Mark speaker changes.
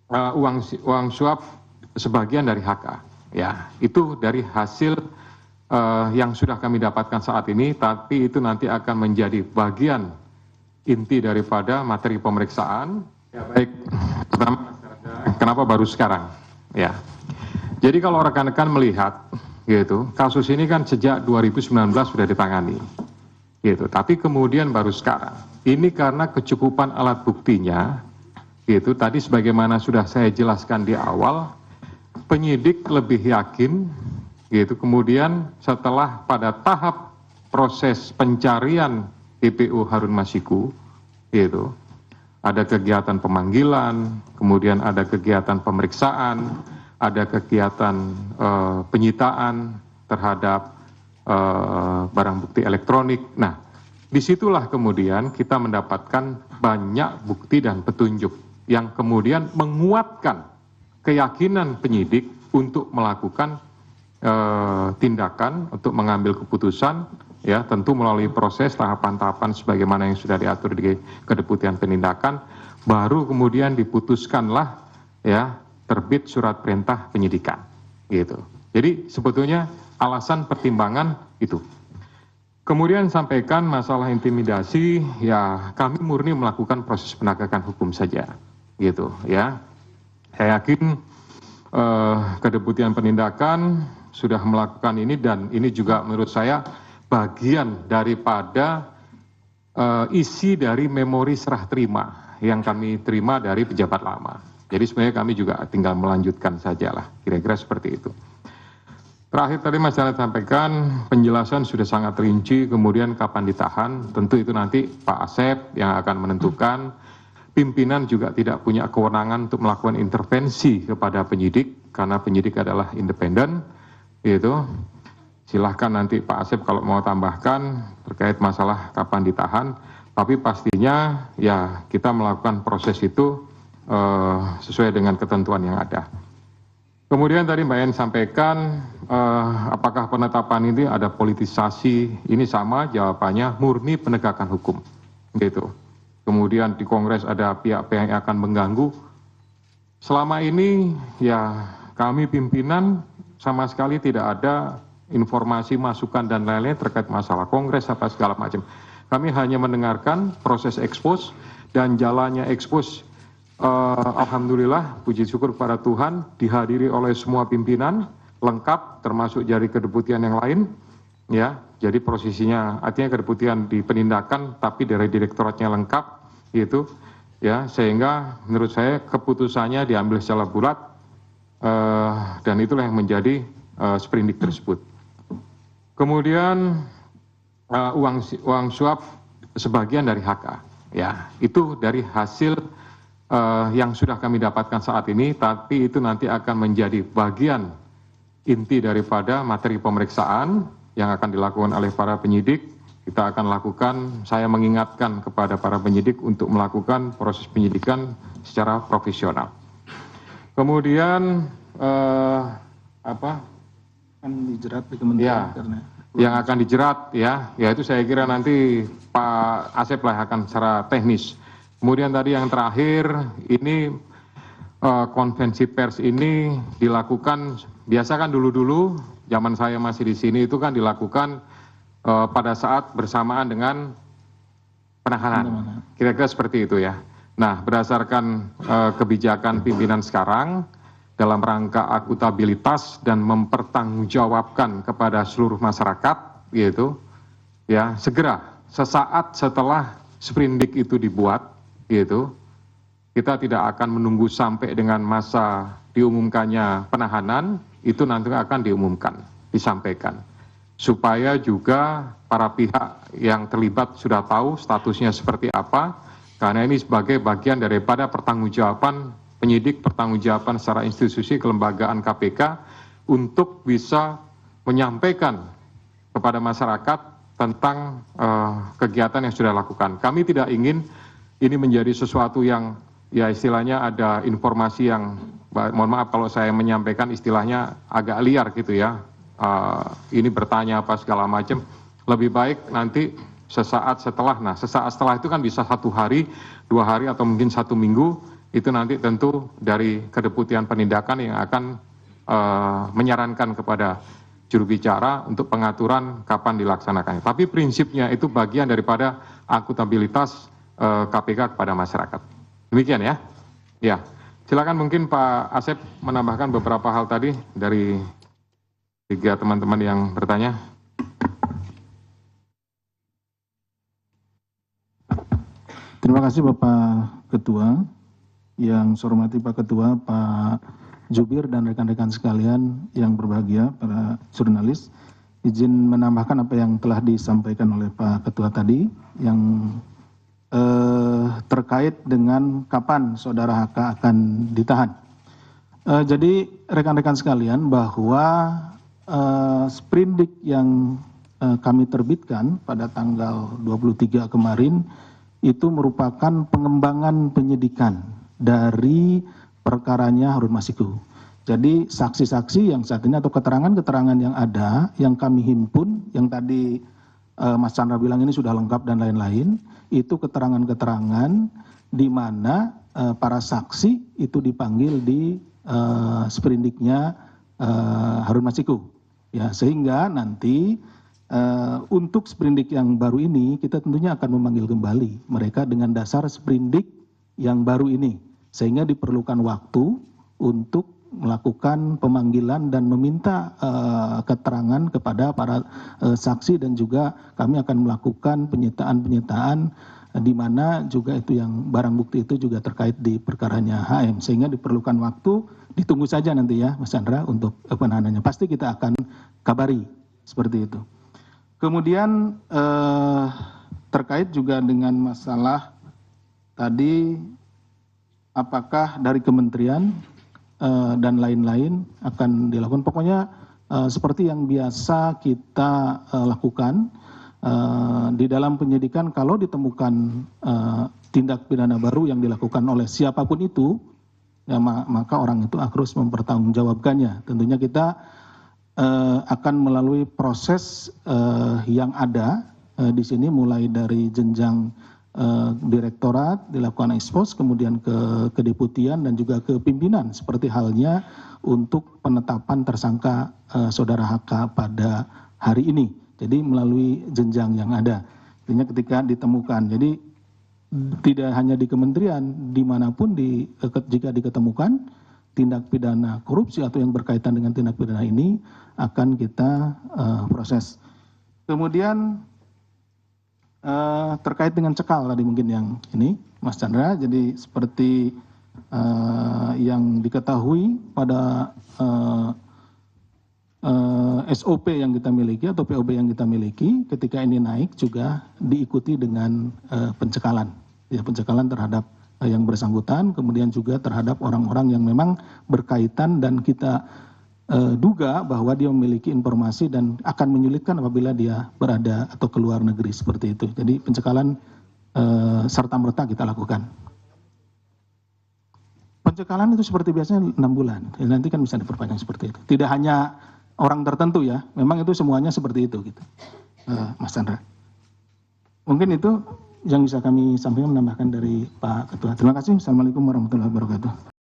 Speaker 1: uang suap sebagian dari HK. Ya, itu dari hasil yang sudah kami dapatkan saat ini, tapi itu nanti akan menjadi bagian inti daripada materi pemeriksaan. Ya, baik. Kenapa baru sekarang? Ya. Jadi kalau rekan-rekan melihat, gitu, kasus ini kan sejak 2019 sudah ditangani, gitu. Tapi kemudian baru sekarang. Ini karena kecukupan alat buktinya, gitu. Tadi sebagaimana sudah saya jelaskan di awal, penyidik lebih yakin, gitu. Kemudian setelah pada tahap proses pencarian DPO Harun Masiku, gitu, ada kegiatan pemanggilan, kemudian ada kegiatan pemeriksaan, ada kegiatan penyitaan terhadap barang bukti elektronik. Nah, disitulah kemudian kita mendapatkan banyak bukti dan petunjuk yang kemudian menguatkan keyakinan penyidik untuk melakukan tindakan, untuk mengambil keputusan, ya tentu melalui proses tahapan-tahapan sebagaimana yang sudah diatur di Kedeputian Penindakan, baru kemudian diputuskanlah ya terbit surat perintah penyidikan, gitu. Jadi sebetulnya alasan pertimbangan itu. Kemudian sampaikan masalah intimidasi, ya kami murni melakukan proses penegakan hukum saja, gitu ya. Saya yakin Kedeputian Penindakan sudah melakukan ini, dan ini juga menurut saya bagian daripada isi dari memori serah terima yang kami terima dari pejabat lama. Jadi sebenarnya kami juga tinggal melanjutkan sajalah, kira-kira seperti itu. Terakhir tadi Mas Janet sampaikan penjelasan sudah sangat rinci, kemudian kapan ditahan, tentu itu nanti Pak Asep yang akan menentukan. Pimpinan juga tidak punya kewenangan untuk melakukan intervensi kepada penyidik, karena penyidik adalah independen, gitu. Silahkan nanti Pak Asep kalau mau tambahkan terkait masalah kapan ditahan, tapi pastinya ya kita melakukan proses itu sesuai dengan ketentuan yang ada. Kemudian tadi Mbak En sampaikan apakah penetapan ini ada politisasi, ini sama jawabannya murni penegakan hukum, gitu. Kemudian di Kongres ada pihak-pihak yang akan mengganggu. Selama ini ya kami pimpinan sama sekali tidak ada informasi, masukan dan lain-lain terkait masalah Kongres apa segala macam. Kami hanya mendengarkan proses ekspos dan jalannya ekspos. Alhamdulillah, puji syukur kepada Tuhan, dihadiri oleh semua pimpinan lengkap, termasuk dari kedeputian yang lain, ya. Jadi posisinya artinya kedeputian di penindakan, tapi dari direktoratnya lengkap, gitu, ya. Sehingga menurut saya keputusannya diambil secara bulat, dan itulah yang menjadi sprindik tersebut. Kemudian uang suap sebagian dari HK, ya. Itu dari hasil yang sudah kami dapatkan saat ini, tapi itu nanti akan menjadi bagian inti daripada materi pemeriksaan yang akan dilakukan oleh para penyidik. Kita akan lakukan, saya mengingatkan kepada para penyidik untuk melakukan proses penyidikan secara profesional. Kemudian
Speaker 2: akan dijerat di kementerian karena
Speaker 1: yang akan dijerat ya itu saya kira nanti Pak Asep lah akan secara teknis. Kemudian tadi yang terakhir, ini konvensi pers ini dilakukan, biasa kan dulu-dulu, zaman saya masih di sini itu kan dilakukan pada saat bersamaan dengan penahanan. Kira-kira seperti itu ya. Nah, berdasarkan kebijakan pimpinan sekarang, dalam rangka akuntabilitas dan mempertanggungjawabkan kepada seluruh masyarakat, gitu, ya segera sesaat setelah sprindik itu dibuat, gitu, kita tidak akan menunggu sampai dengan masa diumumkannya penahanan, itu nanti akan diumumkan, disampaikan, supaya juga para pihak yang terlibat sudah tahu statusnya seperti apa, karena ini sebagai bagian daripada pertanggungjawaban penyidik, pertanggungjawaban secara institusi kelembagaan KPK untuk bisa menyampaikan kepada masyarakat tentang kegiatan yang sudah dilakukan. Kami tidak ingin ini menjadi sesuatu yang ya istilahnya ada informasi yang, mohon maaf kalau saya menyampaikan istilahnya agak liar gitu ya, ini bertanya apa segala macam. Lebih baik nanti sesaat setelah, nah sesaat setelah itu kan bisa 1 hari, 2 hari atau mungkin 1 minggu, itu nanti tentu dari Kedeputian Penindakan yang akan menyarankan kepada juru bicara untuk pengaturan kapan dilaksanakannya. Tapi prinsipnya itu bagian daripada akuntabilitas KPK kepada masyarakat. Demikian ya. Ya, silakan mungkin Pak Asep menambahkan beberapa hal tadi dari 3 teman-teman yang bertanya.
Speaker 2: Terima kasih Bapak Ketua. Yang saya hormati Pak Ketua, Pak Jubir dan rekan-rekan sekalian yang berbahagia, para jurnalis. Izin menambahkan apa yang telah disampaikan oleh Pak Ketua tadi, yang terkait dengan kapan Saudara HK akan ditahan. Jadi rekan-rekan sekalian, bahwa sprindik yang kami terbitkan pada tanggal 23 kemarin itu merupakan pengembangan penyidikan dari perkaranya Harun Masiku. Jadi saksi-saksi yang saat ini atau keterangan-keterangan yang ada, yang kami himpun, yang tadi Mas Chandra bilang ini sudah lengkap dan lain-lain, itu keterangan-keterangan di mana para saksi itu dipanggil di sprindiknya Harun Masiku. Ya, sehingga nanti untuk sprindik yang baru ini kita tentunya akan memanggil kembali mereka dengan dasar sprindik yang baru ini. Sehingga diperlukan waktu untuk melakukan pemanggilan dan meminta keterangan kepada para saksi, dan juga kami akan melakukan penyitaan di mana juga itu yang barang bukti itu juga terkait di perkaranya HM, sehingga diperlukan waktu. Ditunggu saja nanti ya Mas Chandra untuk penahanannya, pasti kita akan kabari seperti itu. Kemudian terkait juga dengan masalah tadi, apakah dari kementerian dan lain-lain akan dilakukan. Pokoknya seperti yang biasa kita lakukan di dalam penyidikan, kalau ditemukan tindak pidana baru yang dilakukan oleh siapapun itu, ya, maka orang itu harus mempertanggungjawabkannya. Tentunya kita akan melalui proses yang ada di sini, mulai dari jenjang direktorat, dilakukan ekspos, kemudian ke kedeputian dan juga ke pimpinan, seperti halnya untuk penetapan tersangka Saudara HK pada hari ini. Jadi melalui jenjang yang ada. Artinya ketika ditemukan, jadi tidak hanya di kementerian, dimanapun jika diketemukan tindak pidana korupsi atau yang berkaitan dengan tindak pidana ini akan kita proses. Kemudian terkait dengan cekal tadi mungkin yang ini Mas Chandra, jadi seperti yang diketahui pada SOP yang kita miliki atau POB yang kita miliki, ketika ini naik juga diikuti dengan pencekalan, ya, pencekalan terhadap yang bersangkutan, kemudian juga terhadap orang-orang yang memang berkaitan dan kita duga bahwa dia memiliki informasi dan akan menyulitkan apabila dia berada atau keluar negeri, seperti itu. Jadi pencekalan serta-merta kita lakukan. Pencekalan itu seperti biasanya 6 bulan, nanti kan bisa diperpanjang seperti itu. Tidak hanya orang tertentu ya, memang itu semuanya seperti itu gitu, Mas Chandra. Mungkin itu yang bisa kami sampaikan, menambahkan dari Pak Ketua. Terima kasih. Assalamualaikum warahmatullahi wabarakatuh.